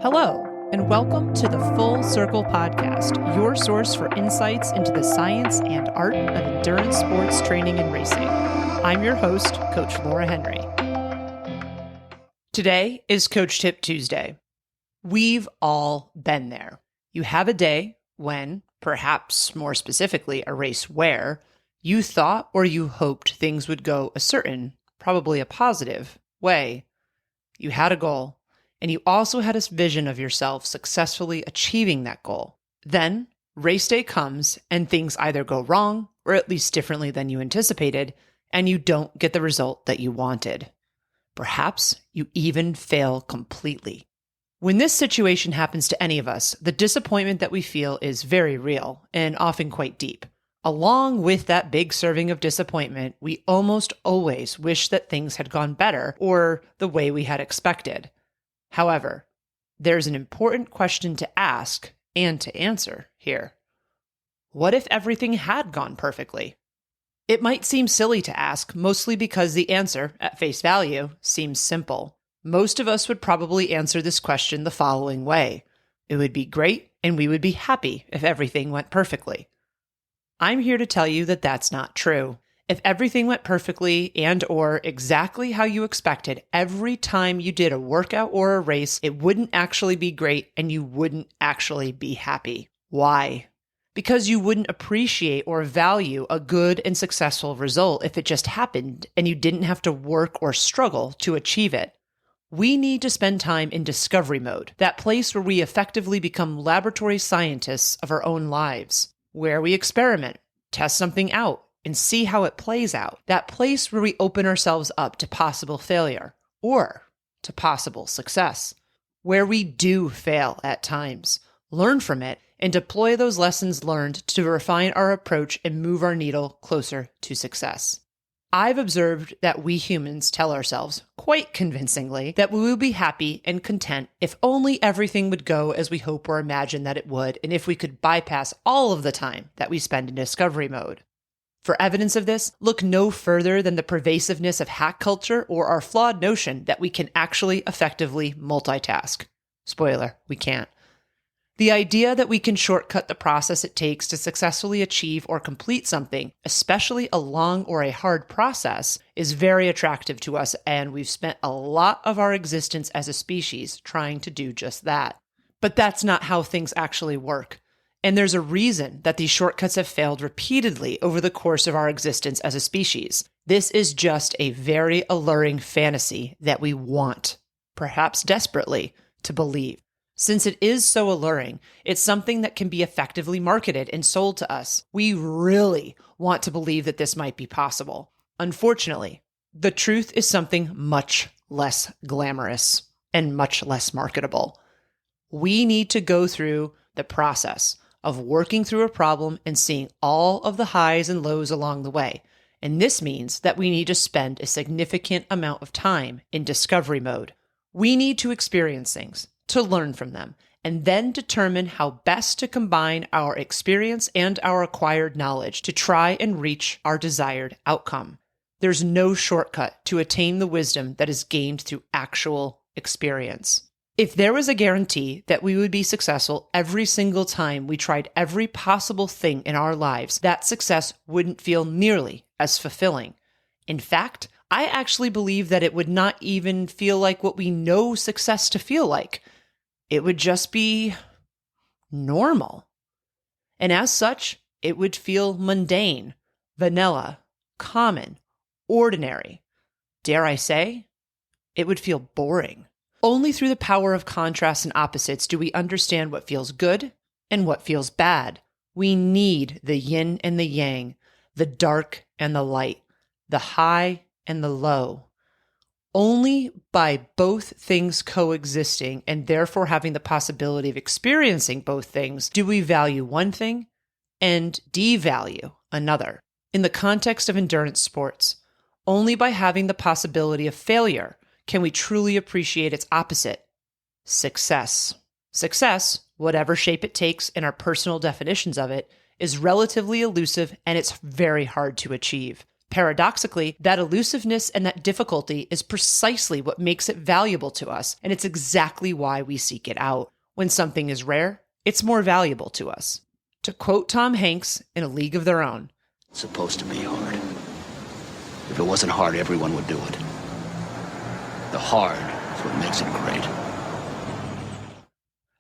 Hello, and welcome to the Full Circle Podcast, your source for insights into the science and art of endurance sports training and racing. I'm your host, Coach Laura Henry. Today is Coach Tip Tuesday. We've all been there. You have a day when, perhaps more specifically a race where, you thought or you hoped things would go a certain, probably a positive, way. You had a goal. And you also had a vision of yourself successfully achieving that goal. Then, race day comes and things either go wrong, or at least differently than you anticipated, and you don't get the result that you wanted. Perhaps you even fail completely. When this situation happens to any of us, the disappointment that we feel is very real and often quite deep. Along with that big serving of disappointment, we almost always wish that things had gone better or the way we had expected. However, there's an important question to ask and to answer here. What if everything had gone perfectly? It might seem silly to ask, mostly because the answer, at face value, seems simple. Most of us would probably answer this question the following way. It would be great, and we would be happy if everything went perfectly. I'm here to tell you that that's not true. If everything went perfectly and or exactly how you expected every time you did a workout or a race, it wouldn't actually be great and you wouldn't actually be happy. Why? Because you wouldn't appreciate or value a good and successful result if it just happened and you didn't have to work or struggle to achieve it. We need to spend time in discovery mode, that place where we effectively become laboratory scientists of our own lives, where we experiment, test something out, and see how it plays out. That place where we open ourselves up to possible failure or to possible success, where we do fail at times, learn from it, and deploy those lessons learned to refine our approach and move our needle closer to success. I've observed that we humans tell ourselves, quite convincingly, that we will be happy and content if only everything would go as we hope or imagine that it would, and if we could bypass all of the time that we spend in discovery mode. For evidence of this, look no further than the pervasiveness of hack culture or our flawed notion that we can actually effectively multitask. Spoiler, we can't. The idea that we can shortcut the process it takes to successfully achieve or complete something, especially a long or a hard process, is very attractive to us, and we've spent a lot of our existence as a species trying to do just that. But that's not how things actually work. And there's a reason that these shortcuts have failed repeatedly over the course of our existence as a species. This is just a very alluring fantasy that we want, perhaps desperately, to believe. Since it is so alluring, it's something that can be effectively marketed and sold to us. We really want to believe that this might be possible. Unfortunately, the truth is something much less glamorous and much less marketable. We need to go through the process of working through a problem and seeing all of the highs and lows along the way. And this means that we need to spend a significant amount of time in discovery mode. We need to experience things, to learn from them, and then determine how best to combine our experience and our acquired knowledge to try and reach our desired outcome. There's no shortcut to attain the wisdom that is gained through actual experience. If there was a guarantee that we would be successful every single time we tried every possible thing in our lives, that success wouldn't feel nearly as fulfilling. In fact, I actually believe that it would not even feel like what we know success to feel like. It would just be normal. And as such, it would feel mundane, vanilla, common, ordinary. Dare I say, it would feel boring. Only through the power of contrast and opposites do we understand what feels good and what feels bad. We need the yin and the yang, the dark and the light, the high and the low. Only by both things coexisting and therefore having the possibility of experiencing both things do we value one thing and devalue another. In the context of endurance sports, only by having the possibility of failure can we truly appreciate its opposite, success. Success, whatever shape it takes in our personal definitions of it, is relatively elusive and it's very hard to achieve. Paradoxically, that elusiveness and that difficulty is precisely what makes it valuable to us, and it's exactly why we seek it out. When something is rare, it's more valuable to us. To quote Tom Hanks in A League of Their Own, "It's supposed to be hard. If it wasn't hard, everyone would do it. The hard is what makes it great."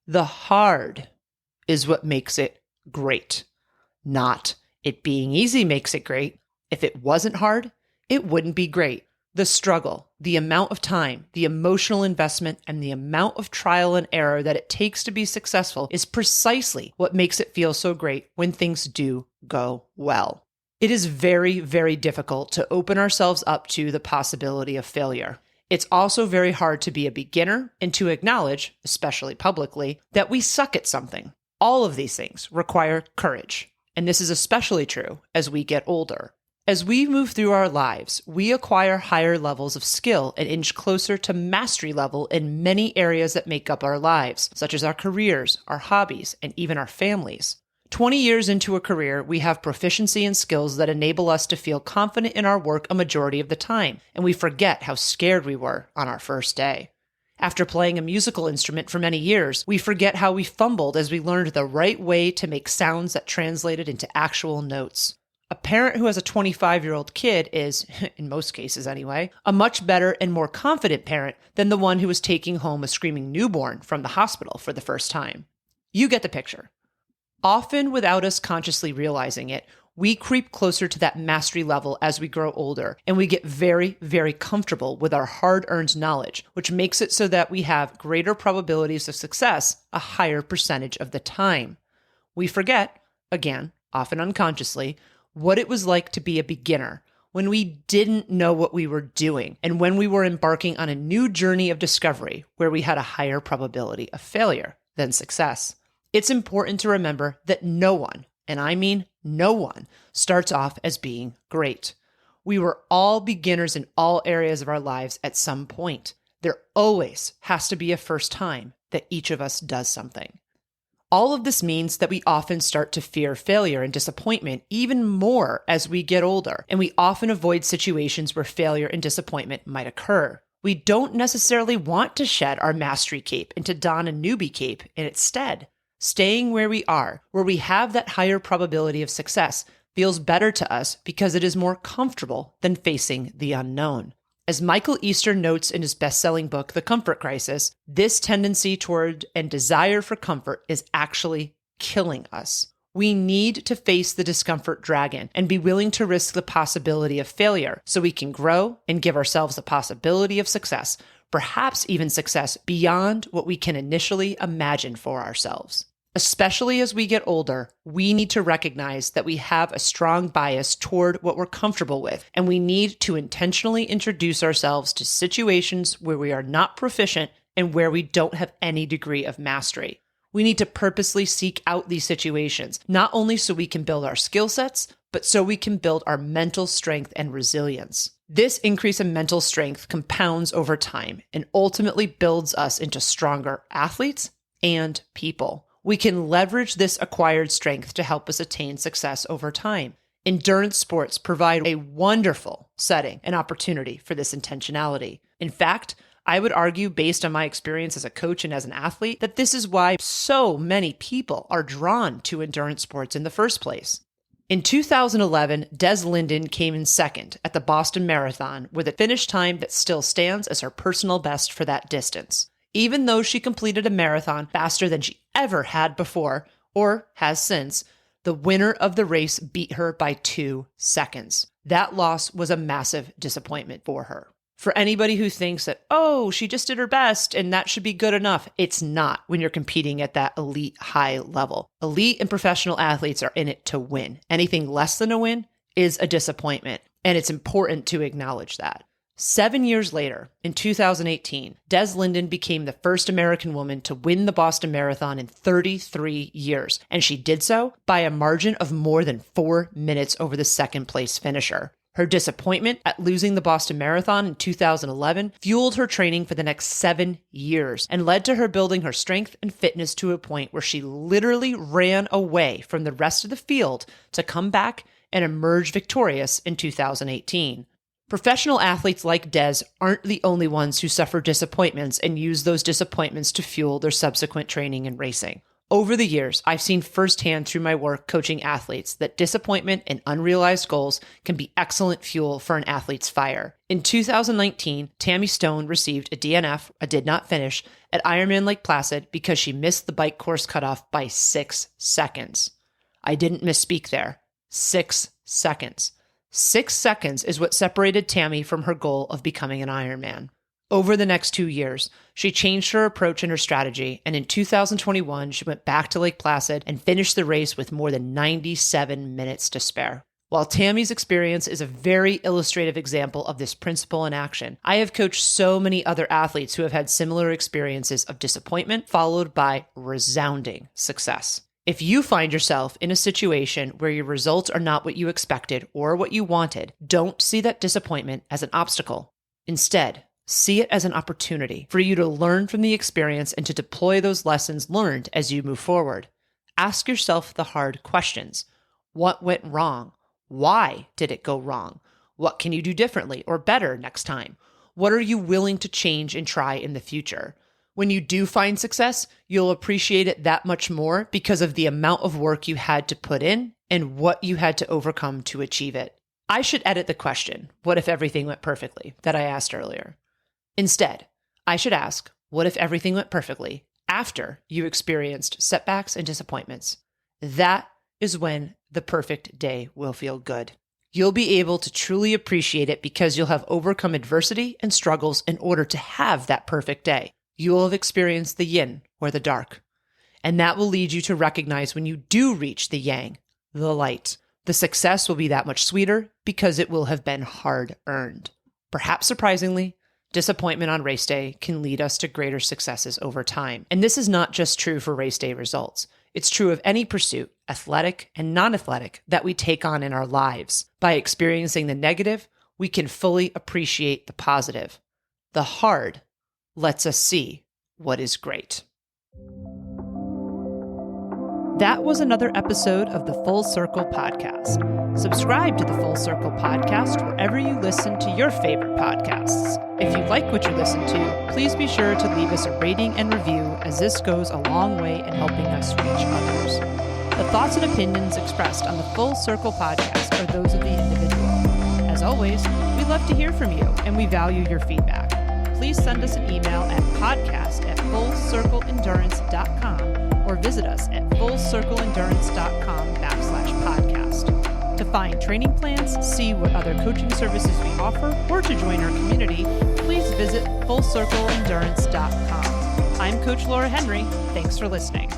The hard is what makes it great. Not it being easy makes it great. If it wasn't hard, it wouldn't be great. The struggle, the amount of time, the emotional investment, and the amount of trial and error that it takes to be successful is precisely what makes it feel so great when things do go well. It is very, very difficult to open ourselves up to the possibility of failure. It's also very hard to be a beginner and to acknowledge, especially publicly, that we suck at something. All of these things require courage, and this is especially true as we get older. As we move through our lives, we acquire higher levels of skill and inch closer to mastery level in many areas that make up our lives, such as our careers, our hobbies, and even our families. 20 years into a career, we have proficiency and skills that enable us to feel confident in our work a majority of the time, and we forget how scared we were on our first day. After playing a musical instrument for many years, we forget how we fumbled as we learned the right way to make sounds that translated into actual notes. A parent who has a 25-year-old kid is, in most cases anyway, a much better and more confident parent than the one who is taking home a screaming newborn from the hospital for the first time. You get the picture. Often, without us consciously realizing it, we creep closer to that mastery level as we grow older, and we get very, very comfortable with our hard-earned knowledge, which makes it so that we have greater probabilities of success a higher percentage of the time. We forget, again, often unconsciously, what it was like to be a beginner, when we didn't know what we were doing, and when we were embarking on a new journey of discovery where we had a higher probability of failure than success. It's important to remember that no one, and I mean no one, starts off as being great. We were all beginners in all areas of our lives at some point. There always has to be a first time that each of us does something. All of this means that we often start to fear failure and disappointment even more as we get older, and we often avoid situations where failure and disappointment might occur. We don't necessarily want to shed our mastery cape and to don a newbie cape, and instead, staying where we are, where we have that higher probability of success, feels better to us because it is more comfortable than facing the unknown. As Michael Easter notes in his best-selling book, The Comfort Crisis, this tendency toward and desire for comfort is actually killing us. We need to face the discomfort dragon and be willing to risk the possibility of failure so we can grow and give ourselves the possibility of success, perhaps even success beyond what we can initially imagine for ourselves. Especially as we get older, we need to recognize that we have a strong bias toward what we're comfortable with, and we need to intentionally introduce ourselves to situations where we are not proficient and where we don't have any degree of mastery. We need to purposely seek out these situations, not only so we can build our skill sets, but so we can build our mental strength and resilience. This increase in mental strength compounds over time and ultimately builds us into stronger athletes and people. We can leverage this acquired strength to help us attain success over time. Endurance sports provide a wonderful setting and opportunity for this intentionality. In fact, I would argue, based on my experience as a coach and as an athlete, that this is why so many people are drawn to endurance sports in the first place. In 2011, Des Linden came in second at the Boston Marathon with a finish time that still stands as her personal best for that distance. Even though she completed a marathon faster than she ever had before, or has since, the winner of the race beat her by 2 seconds. That loss was a massive disappointment for her. For anybody who thinks that, oh, she just did her best and that should be good enough, it's not when you're competing at that elite high level. Elite and professional athletes are in it to win. Anything less than a win is a disappointment, and it's important to acknowledge that. 7 years later, in 2018, Des Linden became the first American woman to win the Boston Marathon in 33 years, and she did so by a margin of more than 4 minutes over the second-place finisher. Her disappointment at losing the Boston Marathon in 2011 fueled her training for the next 7 years and led to her building her strength and fitness to a point where she literally ran away from the rest of the field to come back and emerged victorious in 2018. Professional athletes like Des aren't the only ones who suffer disappointments and use those disappointments to fuel their subsequent training and racing. Over the years, I've seen firsthand through my work coaching athletes that disappointment and unrealized goals can be excellent fuel for an athlete's fire. In 2019, Tammy Stone received a DNF, a did not finish, at Ironman Lake Placid because she missed the bike course cutoff by 6 seconds. I didn't misspeak there. 6 seconds. 6 seconds is what separated Tammy from her goal of becoming an Ironman. Over the next 2 years, she changed her approach and her strategy, and in 2021, she went back to Lake Placid and finished the race with more than 97 minutes to spare. While Tammy's experience is a very illustrative example of this principle in action, I have coached so many other athletes who have had similar experiences of disappointment followed by resounding success. If you find yourself in a situation where your results are not what you expected or what you wanted, don't see that disappointment as an obstacle. Instead, see it as an opportunity for you to learn from the experience and to deploy those lessons learned as you move forward. Ask yourself the hard questions. What went wrong? Why did it go wrong? What can you do differently or better next time? What are you willing to change and try in the future? When you do find success, you'll appreciate it that much more because of the amount of work you had to put in and what you had to overcome to achieve it. I should edit the question, what if everything went perfectly, that I asked earlier. Instead, I should ask, what if everything went perfectly after you experienced setbacks and disappointments? That is when the perfect day will feel good. You'll be able to truly appreciate it because you'll have overcome adversity and struggles in order to have that perfect day. You will have experienced the yin or the dark. And that will lead you to recognize when you do reach the yang, the light. The success will be that much sweeter because it will have been hard earned. Perhaps surprisingly, disappointment on race day can lead us to greater successes over time. And this is not just true for race day results. It's true of any pursuit, athletic and non-athletic, that we take on in our lives. By experiencing the negative, we can fully appreciate the positive. The hard lets us see what is great. That was another episode of the Full Circle Podcast. Subscribe to the Full Circle Podcast wherever you listen to your favorite podcasts. If you like what you listen to, please be sure to leave us a rating and review, as this goes a long way in helping us reach others. The thoughts and opinions expressed on the Full Circle Podcast are those of the individual. As always, we love to hear from you and we value your feedback. Please send us an email at podcast@fullcircleendurance.com or visit us at fullcircleendurance.com/podcast. To find training plans, see what other coaching services we offer, or to join our community, please visit fullcircleendurance.com. I'm Coach Laura Henry. Thanks for listening.